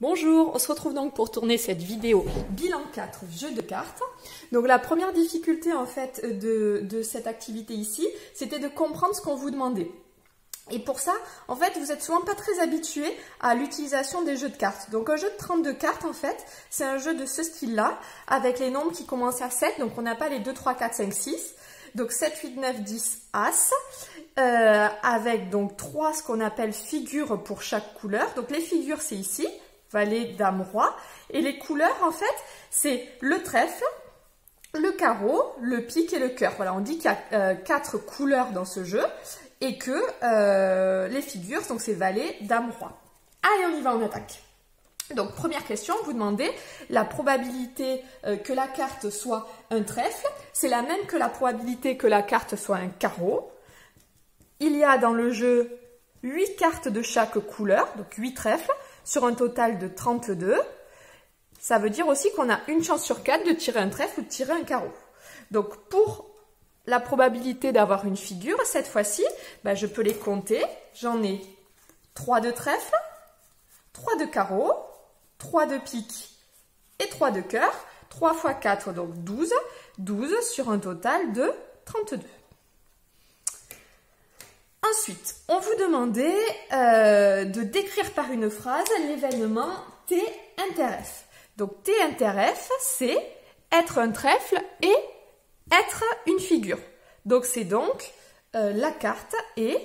Bonjour, on se retrouve donc pour tourner cette vidéo bilan 4 jeu de cartes. Donc la première difficulté en fait de cette activité ici, c'était de comprendre ce qu'on vous demandait. Et pour ça, en fait, vous êtes souvent pas très habitué à l'utilisation des jeux de cartes. Donc un jeu de 32 cartes en fait, c'est un jeu de ce style-là, avec les nombres qui commencent à 7, donc on n'a pas les 2, 3, 4, 5, 6. Donc 7, 8, 9, 10, As, avec donc 3 ce qu'on appelle figures pour chaque couleur. Donc les figures c'est ici, valet, dame, roi. Et les couleurs en fait, c'est le trèfle, le carreau, le pique et le cœur. Voilà, on dit qu'il y a 4 couleurs dans ce jeu et que les figures, donc c'est valet, dame, roi. Allez, on y va, on attaque. Donc, première question, vous demandez la probabilité que la carte soit un trèfle. C'est la même que la probabilité que la carte soit un carreau. Il y a dans le jeu 8 cartes de chaque couleur, donc 8 trèfles, sur un total de 32. Ça veut dire aussi qu'on a une chance sur 4 de tirer un trèfle ou de tirer un carreau. Donc, pour la probabilité d'avoir une figure, cette fois-ci, ben, je peux les compter. J'en ai 3 de trèfle, 3 de carreau, 3 de pique et 3 de cœur, 3 x 4, donc 12, 12 sur un total de 32. Ensuite, on vous demandait de décrire par une phrase l'événement T inter F. Donc T inter F, c'est être un trèfle et être une figure. Donc c'est donc la carte et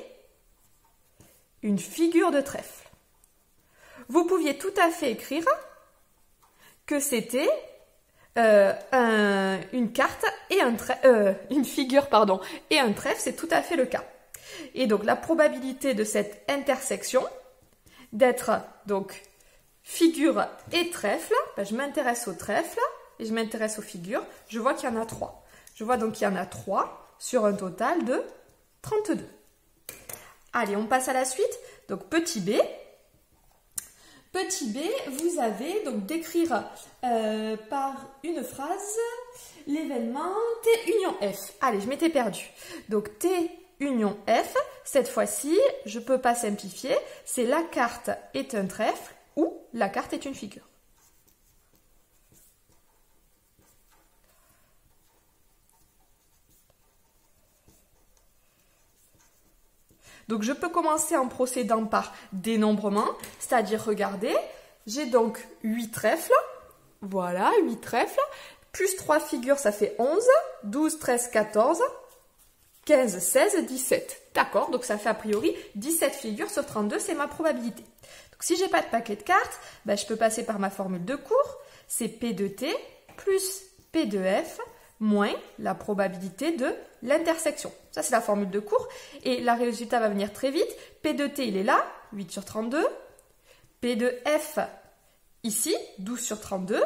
une figure de trèfle. Vous pouviez tout à fait écrire que c'était une carte et une figure pardon, et un trèfle, c'est tout à fait le cas. Et donc la probabilité de cette intersection d'être donc figure et trèfle, ben, je m'intéresse au trèfle et je m'intéresse aux figures, je vois qu'il y en a 3. Je vois donc qu'il y en a 3 sur un total de 32. Allez, on passe à la suite. Donc petit b. Petit b, vous avez donc décrire par une phrase l'événement T union F. Allez, je m'étais perdue. Donc T union F, cette fois-ci, je ne peux pas simplifier, c'est la carte est un trèfle ou la carte est une figure. Donc je peux commencer en procédant par dénombrement, c'est-à-dire regardez, j'ai donc 8 trèfles, voilà, 8 trèfles, plus 3 figures, ça fait 11, 12, 13, 14, 15, 16, 17. D'accord, donc ça fait a priori 17 figures sur 32, c'est ma probabilité. Donc si j'ai pas de paquet de cartes, ben, je peux passer par ma formule de cours, c'est P de T plus P de F moins la probabilité de l'intersection. Ça, c'est la formule de cours. Et le résultat va venir très vite. P de T, il est là, 8 sur 32. P de F, ici, 12 sur 32.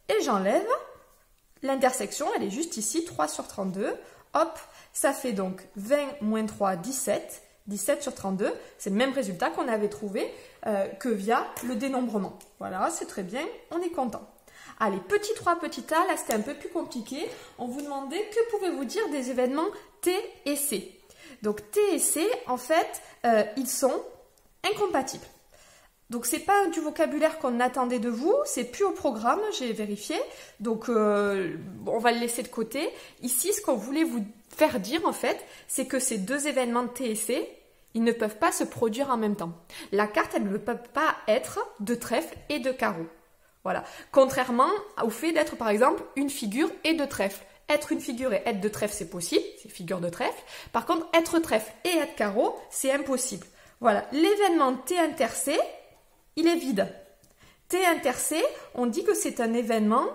Et j'enlève l'intersection, elle est juste ici, 3 sur 32. Hop, ça fait donc 20 moins 3, 17. 17 sur 32. C'est le même résultat qu'on avait trouvé que via le dénombrement. Voilà, c'est très bien, on est content. Allez, petit 3, petit a, là c'était un peu plus compliqué. On vous demandait que pouvez-vous dire des événements T et C. Donc T et C, en fait, ils sont incompatibles. Donc c'est pas du vocabulaire qu'on attendait de vous, c'est plus au programme, j'ai vérifié. Donc on va le laisser de côté. Ici, ce qu'on voulait vous faire dire en fait, c'est que ces deux événements T et C, ils ne peuvent pas se produire en même temps. La carte, elle ne peut pas être de trèfle et de carreau. Voilà. Contrairement au fait d'être par exemple une figure et de trèfle. Être une figure et être de trèfle, c'est possible, c'est figure de trèfle. Par contre, être trèfle et être carreau, c'est impossible. Voilà. L'événement T inter C, il est vide. T inter C, on dit que c'est un événement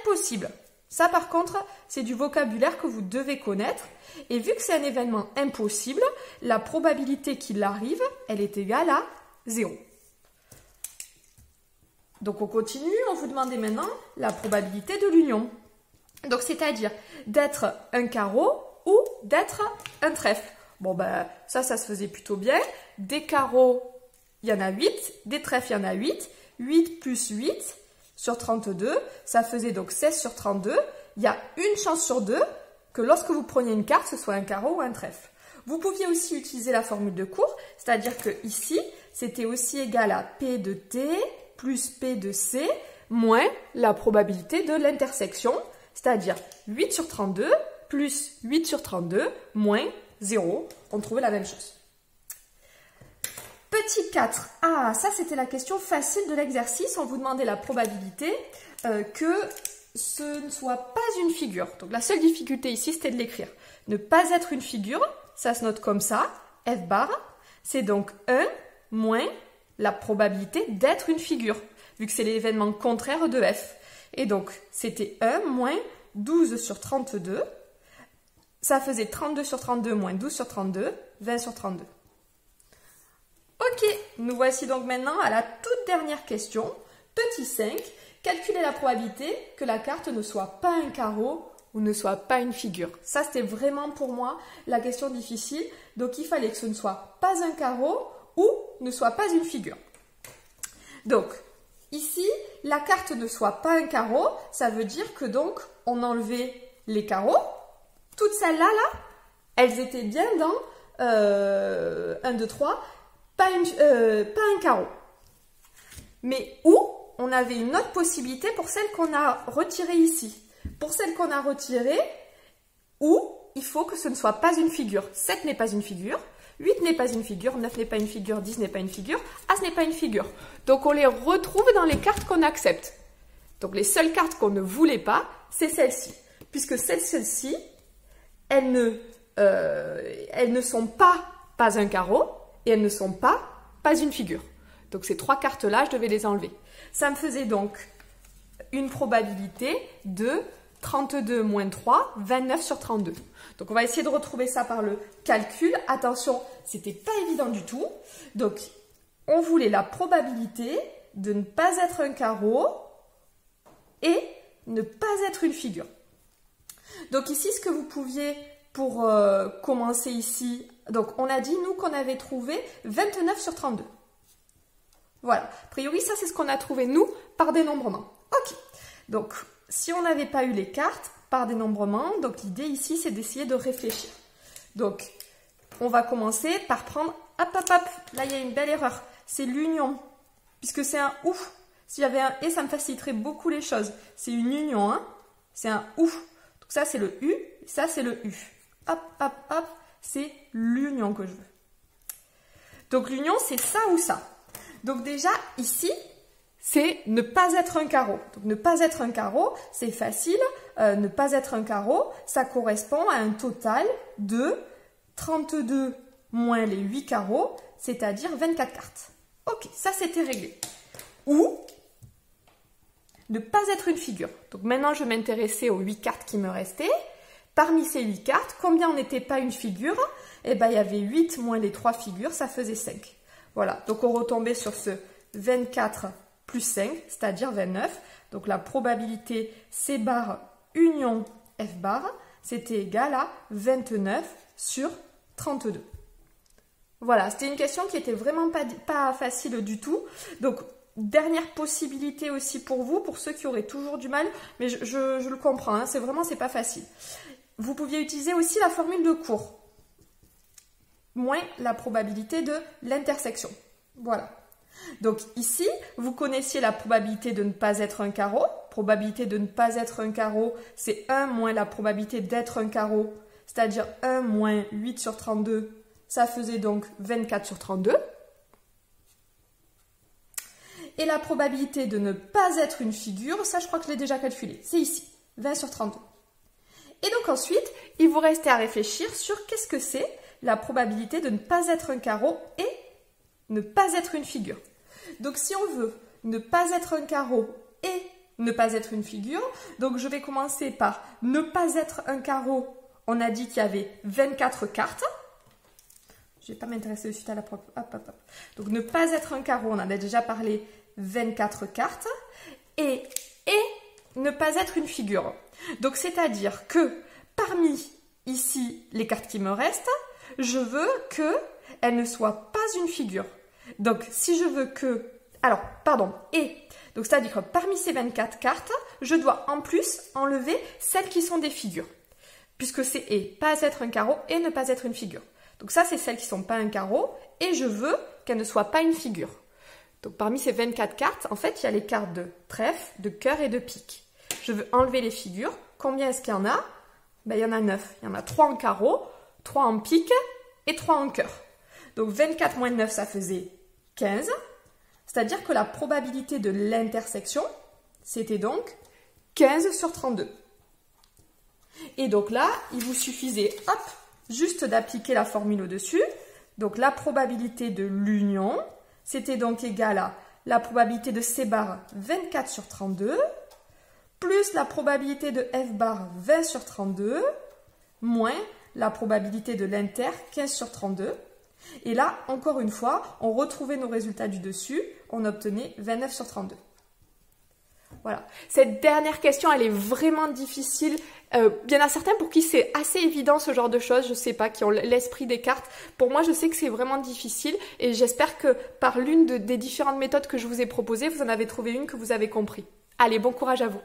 impossible. Ça, par contre, c'est du vocabulaire que vous devez connaître. Et vu que c'est un événement impossible, la probabilité qu'il arrive, elle est égale à 0. Donc on continue, on vous demandait maintenant la probabilité de l'union. Donc c'est-à-dire d'être un carreau ou d'être un trèfle. Bon ben ça se faisait plutôt bien. Des carreaux, il y en a 8, des trèfles, il y en a 8. 8 plus 8 sur 32, ça faisait donc 16 sur 32. Il y a une chance sur 2 que lorsque vous preniez une carte, ce soit un carreau ou un trèfle. Vous pouviez aussi utiliser la formule de cours, c'est-à-dire que ici, c'était aussi égal à P de T plus P de C moins la probabilité de l'intersection, c'est-à-dire 8 sur 32 plus 8 sur 32 moins 0. On trouvait la même chose. Petit 4. Ah, ça c'était la question facile de l'exercice. On vous demandait la probabilité que ce ne soit pas une figure. Donc la seule difficulté ici, c'était de l'écrire. Ne pas être une figure, ça se note comme ça, F bar, c'est donc 1 moins la probabilité d'être une figure, vu que c'est l'événement contraire de F. Et donc, c'était 1 moins 12 sur 32. Ça faisait 32 sur 32 moins 12 sur 32, 20 sur 32. Ok, nous voici donc maintenant à la toute dernière question. Petit 5, calculer la probabilité que la carte ne soit pas un carreau ou ne soit pas une figure. Ça, c'était vraiment pour moi la question difficile. Donc, il fallait que ce ne soit pas un carreau ou ne soit pas une figure. Donc, ici, la carte ne soit pas un carreau, ça veut dire que donc, on enlevait les carreaux. Toutes celles-là, là, elles étaient bien dans 1, 2, 3, pas un carreau. Mais où on avait une autre possibilité pour celle qu'on a retirée ici. Pour celle qu'on a retirée, où il faut que ce ne soit pas une figure. 7 n'est pas une figure, 8 n'est pas une figure, 9 n'est pas une figure, 10 n'est pas une figure, As n'est pas une figure. Donc on les retrouve dans les cartes qu'on accepte. Donc les seules cartes qu'on ne voulait pas, c'est celles-ci. Puisque celles-ci, elles ne sont pas un carreau et elles ne sont pas une figure. Donc ces trois cartes-là, je devais les enlever. Ça me faisait donc une probabilité de 32 moins 3, 29 sur 32. Donc on va essayer de retrouver ça par le calcul. Attention, c'était pas évident du tout. Donc on voulait la probabilité de ne pas être un carreau et ne pas être une figure. Donc ici, ce que vous pouviez pour commencer ici, donc on a dit nous qu'on avait trouvé 29 sur 32. Voilà, a priori ça c'est ce qu'on a trouvé nous par dénombrement. Ok, donc si on n'avait pas eu les cartes par dénombrement, donc l'idée ici c'est d'essayer de réfléchir. Donc on va commencer par prendre, hop hop hop, là il y a une belle erreur, c'est l'union, puisque c'est un OU. S'il y avait un et, ça me faciliterait beaucoup les choses. C'est une union, hein, c'est un OU. Donc ça c'est le U, ça c'est le U. Hop hop hop, c'est l'union que je veux. Donc l'union c'est ça ou ça. Donc déjà, ici, c'est ne pas être un carreau. Donc ne pas être un carreau, c'est facile. Ne pas être un carreau, ça correspond à un total de 32 moins les 8 carreaux, c'est-à-dire 24 cartes. Ok, ça c'était réglé. Ou ne pas être une figure. Donc maintenant, je vais m'intéresser aux 8 cartes qui me restaient. Parmi ces 8 cartes, combien n'était pas une figure? Eh bien, il y avait 8 moins les 3 figures, ça faisait 5. Voilà, donc on retombait sur ce 24 plus 5, c'est-à-dire 29. Donc la probabilité C bar union F bar, c'était égal à 29 sur 32. Voilà, c'était une question qui était vraiment pas facile du tout. Donc, dernière possibilité aussi pour vous, pour ceux qui auraient toujours du mal, mais je le comprends, hein, c'est pas facile. Vous pouviez utiliser aussi la formule de cours. Moins la probabilité de l'intersection. Voilà. Donc ici, vous connaissiez la probabilité de ne pas être un carreau. Probabilité de ne pas être un carreau, c'est 1 moins la probabilité d'être un carreau, c'est-à-dire 1 moins 8 sur 32. Ça faisait donc 24 sur 32. Et la probabilité de ne pas être une figure, ça je crois que je l'ai déjà calculé. C'est ici, 20 sur 32. Et donc ensuite, il vous restait à réfléchir sur qu'est-ce que c'est la probabilité de ne pas être un carreau et ne pas être une figure. Donc si on veut ne pas être un carreau et ne pas être une figure, donc je vais commencer par ne pas être un carreau. On a dit qu'il y avait 24 cartes. Je ne vais pas m'intéresser de suite à la propre. Hop, hop, hop. Donc ne pas être un carreau, on en a déjà parlé, 24 cartes. Et ne pas être une figure. Donc c'est-à-dire que parmi ici les cartes qui me restent, je veux qu'elle ne soit pas une figure. Donc, si je veux que... Alors, pardon, et. Donc, c'est-à-dire que parmi ces 24 cartes, je dois en plus enlever celles qui sont des figures. Puisque c'est et, pas être un carreau et ne pas être une figure. Donc ça, c'est celles qui ne sont pas un carreau et je veux qu'elle ne soit pas une figure. Donc parmi ces 24 cartes, en fait, il y a les cartes de trèfle, de cœur et de pique. Je veux enlever les figures. Combien est-ce qu'il y en a? Ben, il y en a 9. Il y en a 3 en carreau, 3 en pique et 3 en cœur. Donc 24 moins 9, ça faisait 15. C'est-à-dire que la probabilité de l'intersection, c'était donc 15 sur 32. Et donc là, il vous suffisait, hop, juste d'appliquer la formule au-dessus. Donc la probabilité de l'union, c'était donc égal à la probabilité de C bar 24 sur 32, plus la probabilité de F bar 20 sur 32, moins la probabilité de l'inter 15 sur 32. Et là, encore une fois, on retrouvait nos résultats du dessus, on obtenait 29 sur 32. Voilà. Cette dernière question, elle est vraiment difficile. Il y en a certains pour qui c'est assez évident ce genre de choses, je sais pas, qui ont l'esprit des cartes. Pour moi, je sais que c'est vraiment difficile et j'espère que par l'une des différentes méthodes que je vous ai proposées, vous en avez trouvé une que vous avez compris. Allez, bon courage à vous!